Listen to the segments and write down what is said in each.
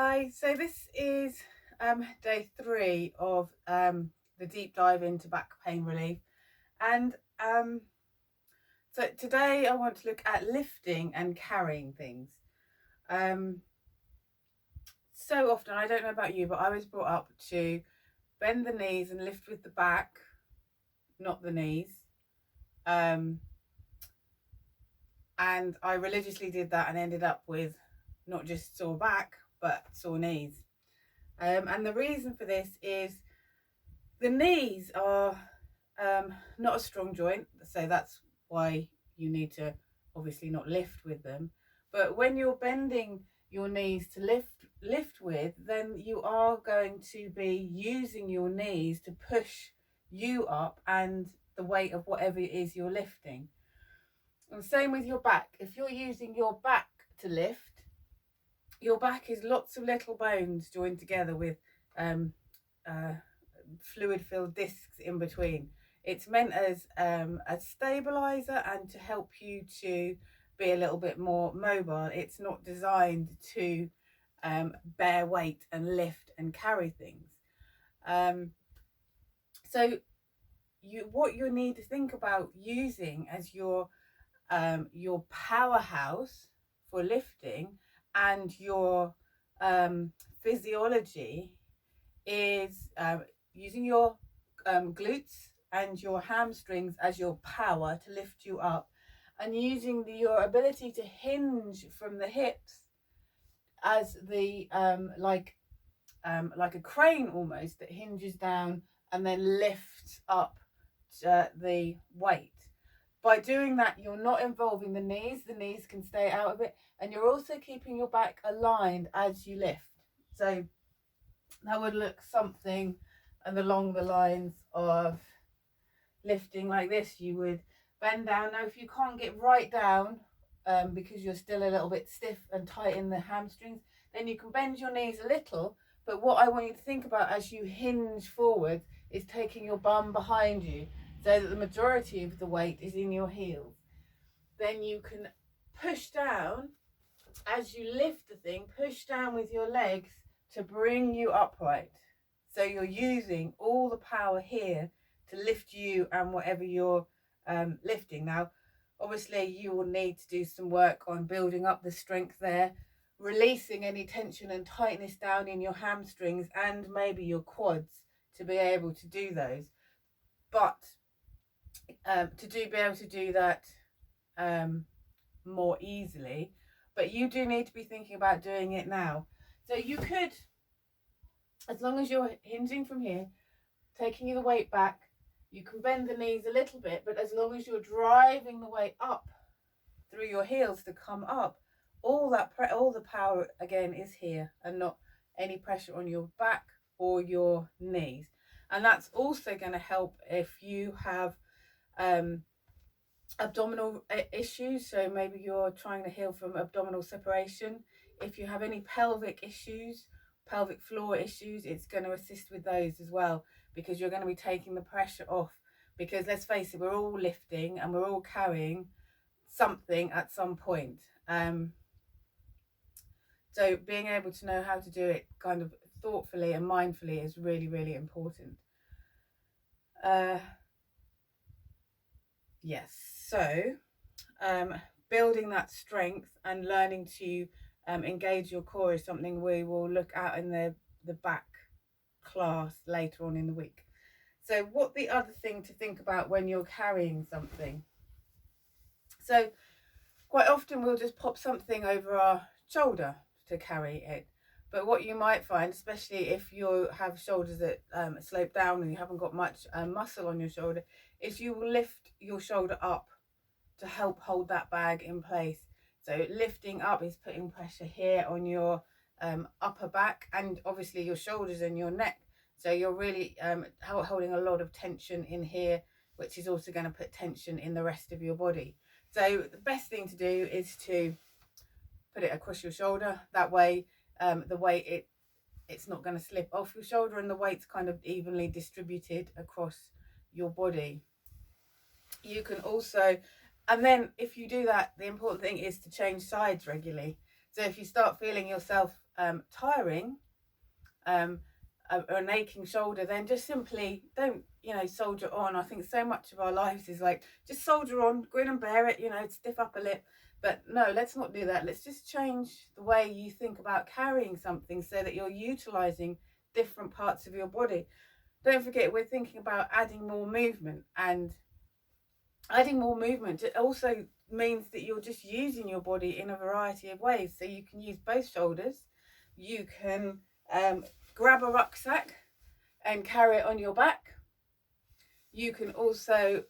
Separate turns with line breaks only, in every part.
Hi, so this is day 3 of the deep dive into back pain relief. And so today I want to look at lifting and carrying things. Um, so often, I don't know about you, but I was brought up to bend the knees and lift with the back, not the knees. And I religiously did that and ended up with not just sore back, but sore knees. And the reason for this is the knees are not a strong joint, so that's why you need to obviously not lift with them. But when you're bending your knees to lift with, then you are going to be using your knees to push you up and the weight of whatever it is you're lifting. And same with your back. If you're using your back to lift, your back is lots of little bones joined together with um, uh, fluid-filled discs in between. It's meant as a stabilizer and to help you to be a little bit more mobile. It's not designed to bear weight and lift and carry things. So what you need to think about using as your powerhouse for lifting and your physiology is using your glutes and your hamstrings as your power to lift you up, and using your ability to hinge from the hips as the like a crane almost that hinges down and then lifts up the weight. By doing that, you're not involving the knees can stay out of it, and you're also keeping your back aligned as you lift. So that would look something and along the lines of lifting like this. You would bend down. Now if you can't get right down because you're still a little bit stiff and tight in the hamstrings, then you can bend your knees a little. But what I want you to think about as you hinge forward is taking your bum behind you so that the majority of the weight is in your heels. Then you can push down as you lift the thing, push down with your legs to bring you upright. So you're using all the power here to lift you and whatever you're lifting. Now, obviously, you will need to do some work on building up the strength there, releasing any tension and tightness down in your hamstrings and maybe your quads to be able to do those. But be able to do that more easily, but you do need to be thinking about doing it now. So you could, as long as you're hinging from here, taking the weight back, you can bend the knees a little bit, but as long as you're driving the weight up through your heels to come up, all the power again is here and not any pressure on your back or your knees. And that's also going to help if you have abdominal issues. So maybe you're trying to heal from abdominal separation. If you have any pelvic issues, pelvic floor issues, it's going to assist with those as well, because you're going to be taking the pressure off. Because let's face it, we're all lifting and we're all carrying something at some point. So being able to know how to do it kind of thoughtfully and mindfully is really, really important. Yes, so building that strength and learning to engage your core is something we will look at in the back class later on in the week. So what the other thing to think about when you're carrying something? So quite often we'll just pop something over our shoulder to carry it. But what you might find, especially if you have shoulders that slope down and you haven't got much muscle on your shoulder, is you will lift your shoulder up to help hold that bag in place. So lifting up is putting pressure here on your upper back and obviously your shoulders and your neck. So you're really holding a lot of tension in here, which is also going to put tension in the rest of your body. So the best thing to do is to put it across your shoulder. That way the weight, it's not going to slip off your shoulder, and the weight's kind of evenly distributed across your body. You can also, and then if you do that, the important thing is to change sides regularly. So if you start feeling yourself tiring, an aching shoulder, then just simply don't, soldier on. I think so much of our lives is like, just soldier on, grin and bear it, stiff upper lip. But no, let's not do that. Let's just change the way you think about carrying something so that you're utilizing different parts of your body. Don't forget, we're thinking about adding more movement, and adding more movement also means that you're just using your body in a variety of ways. So you can use both shoulders. You can grab a rucksack and carry it on your back. You can also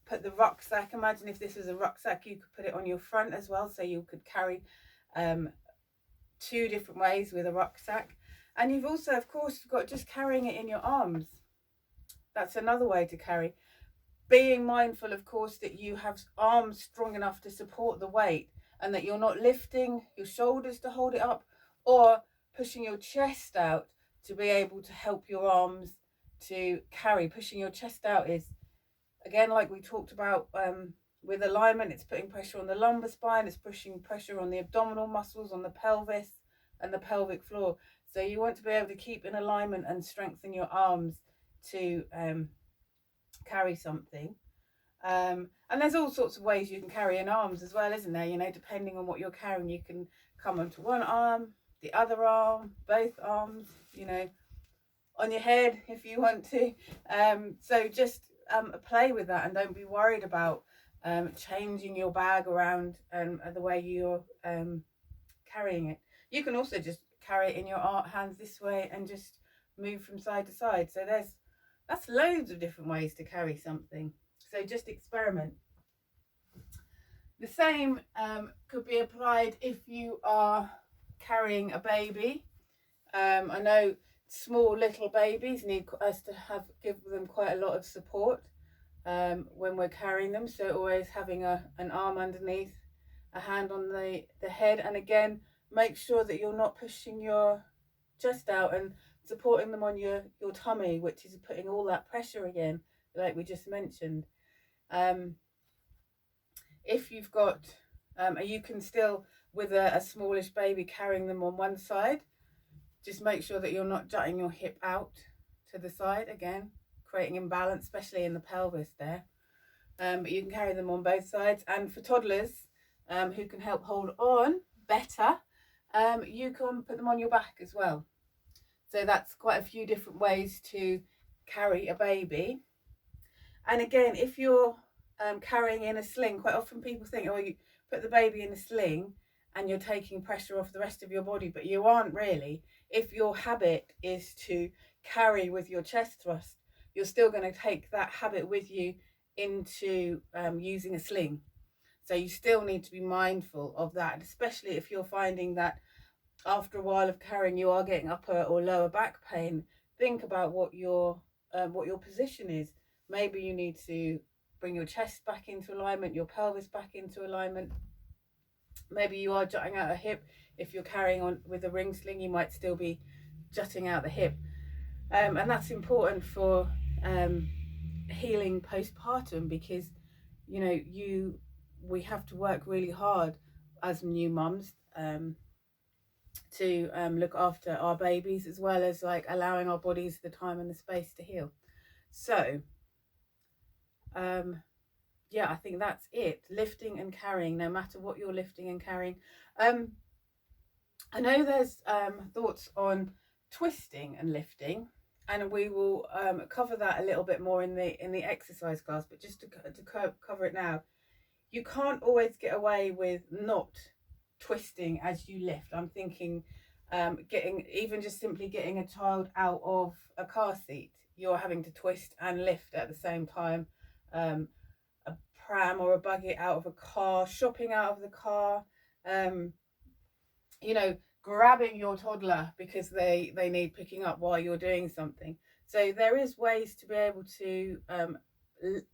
put the rucksack, imagine if this was a rucksack, you could put it on your front as well, so you could carry 2 different ways with a rucksack. And you've also, of course, got just carrying it in your arms. That's another way to carry. Being mindful, of course, that you have arms strong enough to support the weight, and that you're not lifting your shoulders to hold it up or pushing your chest out to be able to help your arms to carry. Pushing your chest out is, again, like we talked about with alignment, it's putting pressure on the lumbar spine, it's pushing pressure on the abdominal muscles, on the pelvis and the pelvic floor. So you want to be able to keep in alignment and strengthen your arms to carry something. And there's all sorts of ways you can carry in arms as well, isn't there? Depending on what you're carrying, you can come onto one arm, the other arm, both arms, on your head if you want to. So just play with that, and don't be worried about changing your bag around the way you're carrying it. You can also just carry it in your hands this way and just move from side to side. So that's loads of different ways to carry something. So just experiment. The same could be applied if you are carrying a baby. I know small little babies need us to give them quite a lot of support when we're carrying them. So always having an arm underneath, a hand on the head, and again, make sure that you're not pushing your chest out and supporting them on your tummy, which is putting all that pressure again, like we just mentioned. If you've got, you can still, with a smallish baby, carrying them on one side, just make sure that you're not jutting your hip out to the side, again, creating imbalance, especially in the pelvis there. But you can carry them on both sides. And for toddlers who can help hold on better, you can put them on your back as well. So that's quite a few different ways to carry a baby. And again, if you're carrying in a sling, quite often people think, oh, you put the baby in a sling and you're taking pressure off the rest of your body, but you aren't really. If your habit is to carry with your chest thrust, you're still going to take that habit with you into using a sling. So you still need to be mindful of that, especially if you're finding that after a while of carrying you are getting upper or lower back pain. Think about what your position is. Maybe you need to bring your chest back into alignment, your pelvis back into alignment. Maybe you are jutting out a hip. If you're carrying on with a ring sling, you might still be jutting out the hip. And that's important for healing postpartum, because we have to work really hard as new mums to look after our babies, as well as like allowing our bodies the time and the space to heal. So I think that's it. Lifting and carrying, no matter what you're lifting and carrying. I know there's thoughts on twisting and lifting, and we will cover that a little bit more in the exercise class, but just to cover it now, you can't always get away with not twisting as you lift. I'm thinking simply getting a child out of a car seat, you're having to twist and lift at the same time. A pram or a buggy out of a car, shopping out of the car, grabbing your toddler because they need picking up while you're doing something. So there is ways to be able to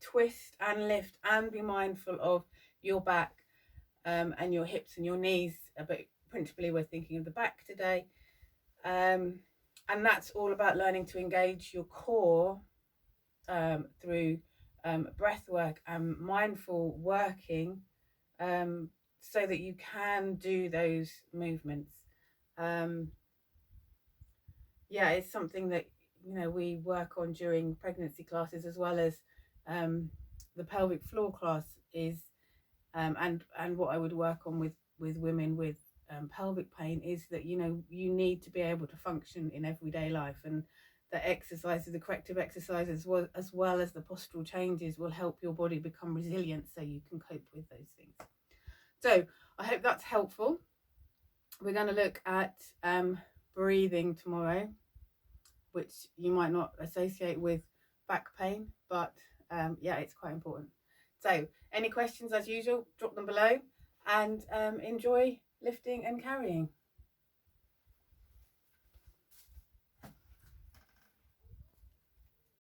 twist and lift and be mindful of your back and your hips and your knees, but principally we're thinking of the back today. And that's all about learning to engage your core through breath work and mindful working so that you can do those movements. Yeah, it's something that, you know, we work on during pregnancy classes, as well as the pelvic floor class is, and what I would work on with women with pelvic pain is that, you know, you need to be able to function in everyday life, and the exercises, the corrective exercises, as well as the postural changes, will help your body become resilient so you can cope with those things. So I hope that's helpful. We're going to look at breathing tomorrow, which you might not associate with back pain, but yeah, it's quite important. So any questions, as usual, drop them below, and enjoy lifting and carrying.